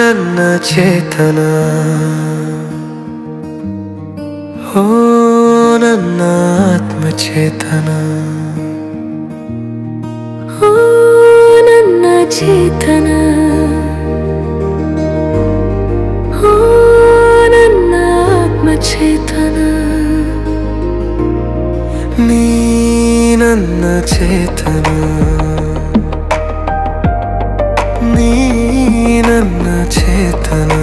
ನನ್ನ ಚೇತನ, ಓ ನನ್ನ ಆತ್ಮಚೇತನ, ಓ ನನ್ನ ಚೇತನ, ಓ ನನ್ನ ಆತ್ಮಚೇತನ. ನೀ ನನ್ನ ಚೇತನ, ನೀ ನನ್ನ ಚೇತನ,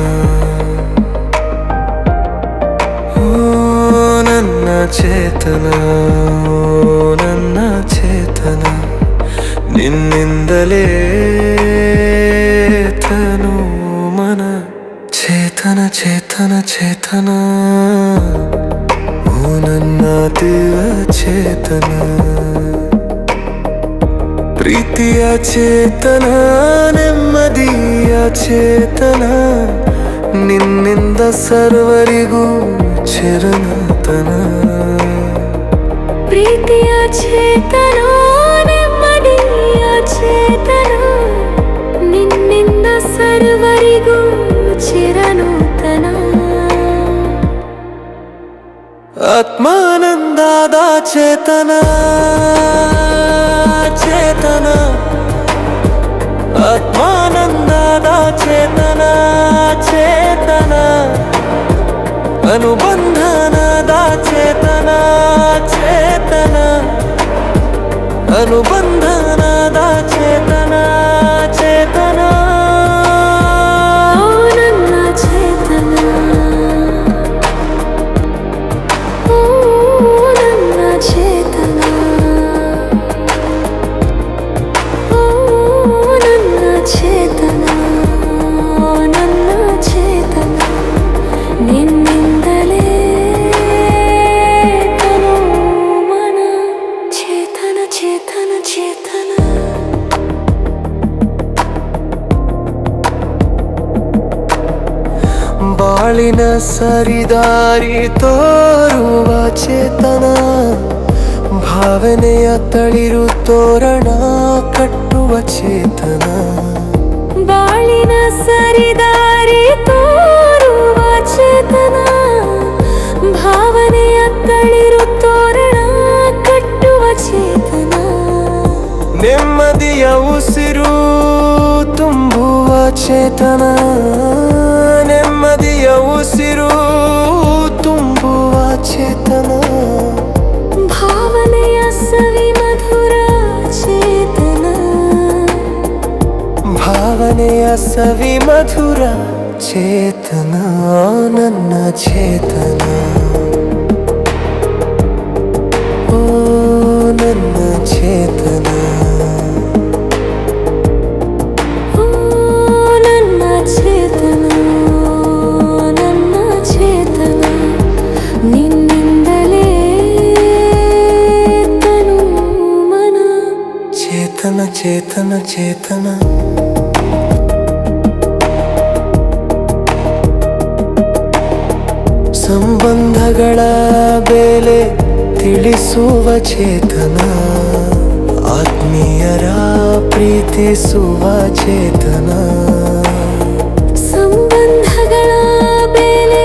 ಓ ನನ್ನ ಚೇತನ, ಓ ನನ್ನ ಚೇತನ. ನಿನ್ನಿಂದಲೇ ತನು ಮನ ಚೇತನ ಚೇತನ ಚೇತನ, ಓ ನನ್ನ ದಿವ್ಯ ಚೇತನ. ಪ್ರೀತಿಯ ಚೇತನ, ನೆಮ್ಮದಿಯ ಚೇತನ, ನಿನ್ನಿಂದ ಸರ್ವರಿಗೂ ಚಿರನೂತನ. ಪ್ರೀತಿಯ ಚೇತನ, ನೆಮ್ಮದಿಯ ಚೇತನ, ನಿನ್ನಿಂದ ಸರ್ವರಿಗೂ ಚಿರನೂತನ. ಆತ್ಮಾನಂದದ ಚೇತನ ಚೇತನ, ಆತ್ಮಾನಂದದ ಚೇತನ ಚೇತನ, ಅನುಬಂಧನದ ಚೇತನ ಚೇತನ, ಅನುಬಂಧನದ ಚೇತನ ಚೇತನ. ಓ ನನ್ನ ಚೇತನ, ಓ ನನ್ನ ಚೇತನ, ಓ ನನ್ನ ಚೇತನ, ನನ್ನ ಚೇತನ. ನಿನ್ನಿಂದಲೇ ತನು ಮನ ಚೇತನ ಚೇತನ ಚೇತನ. ಬಾಳಿನ ಸರಿದಾರಿ ತೋರುವ ಚೇತನ, ಭಾವನೆಯ ತಳಿರು ತೋರಣ ಕಟ್ಟುವ ಚೇತನ. ಬಾಳಿನ ಸರಿದಾರಿ ತೋರುವ ಚೇತನ, ಭಾವನೆಯ ತಳಿರು ತೋರಣ ಕಟ್ಟುವ ಚೇತನ. ನೆಮ್ಮದಿಯ ಉಸಿರು ತುಂಬುವ ಚೇತನ, ನೆಮ್ಮದಿಯ ಉಸಿರು ತುಂಬುವ ಚೇತನ. ಭಾವನೆಯ ಸವಿ ಮಧುರ ಚೇತನ, ಭಾವನೆಯ ಸವಿ ಮಧುರ ಚೇತನ, ನನ್ನ ಚೇತನ, ಓ ನನ್ನ ಚೇತನ, ಓ ನನ್ನ ಚೇತನ, ನನ್ನ ಚೇತನ. ನಿನ್ನಿಂದಲೇ ತನು ಮನ ಚೇತನ ಚೇತನ ಚೇತನ. ಸಂಬಂಧಗಳ ಬೆಲೆ ತಿಳಿಸುವ ಚೇತನ, ಆತ್ಮೀಯರ ಪ್ರೀತಿಸುವ ಚೇತನ. ಸಂಬಂಧಗಳ ಬೆಲೆ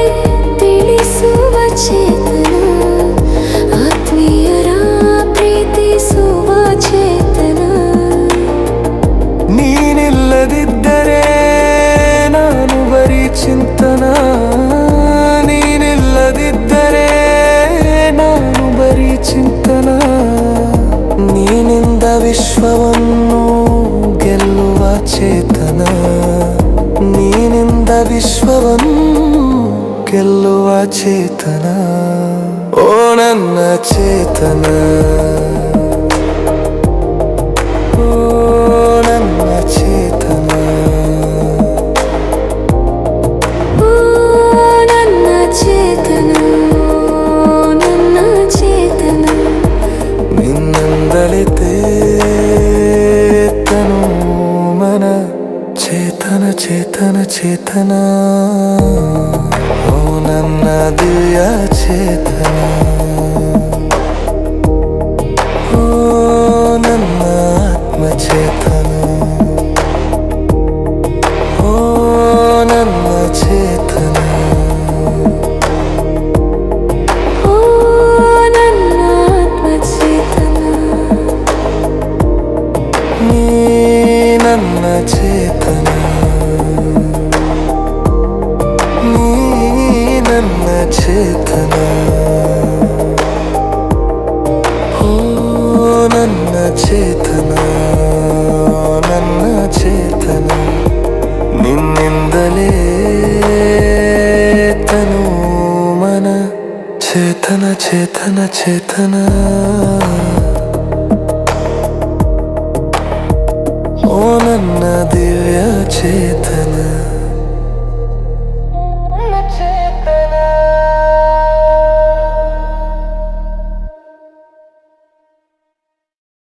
ತಿಳಿಸುವ ಚೇತನ, ಆತ್ಮೀಯರ ಪ್ರೀತಿಸುವ ಚೇತನ. ನೀನಿಲ್ಲದಿದ್ದರೆ ನಾನು ಬರೀ ಚಿಂತನ, ನೀನಿಲ್ಲದಿದ್ದರೆ ನಾನು ಬರೀ ಚಿಂತನ. ನೀನಿಂದ ವಿಶ್ವವನ್ನು ಗೆಲ್ಲುವ ಚೇತನ, ನೀನಿಂದ ವಿಶ್ವವನ್ನು ಗೆಲ್ಲುವ ಚೇತನ, ಓ ನನ್ನ ಚೇತನ, ಓ ನನ್ನ ಚೇತನ, ಓ ನನ್ನ ಚೇತನ, ನನ್ನ ಚೇತನ. ನಿನ್ನಿಂದಲೇ ತನು ಮನ ಚೇತನ ಚೇತನ ಚೇತನ, ಓ ನನ್ನ ದಿವ್ಯ ಚೇತನ, ಓ ನನ್ನ ಆತ್ಮಚೇತನ, ಓ ಚೇತನ ಓ ನನ್ನ ಚೇತನ ನನ್ನ ಚೇತನ ನಿನ್ನಿಂದಲೇ ತನು ಮನ ಚೇತನ ಚೇತನ ಚೇತನ ಓ ನನ್ನ ದಿವ್ಯ ಚೇತನ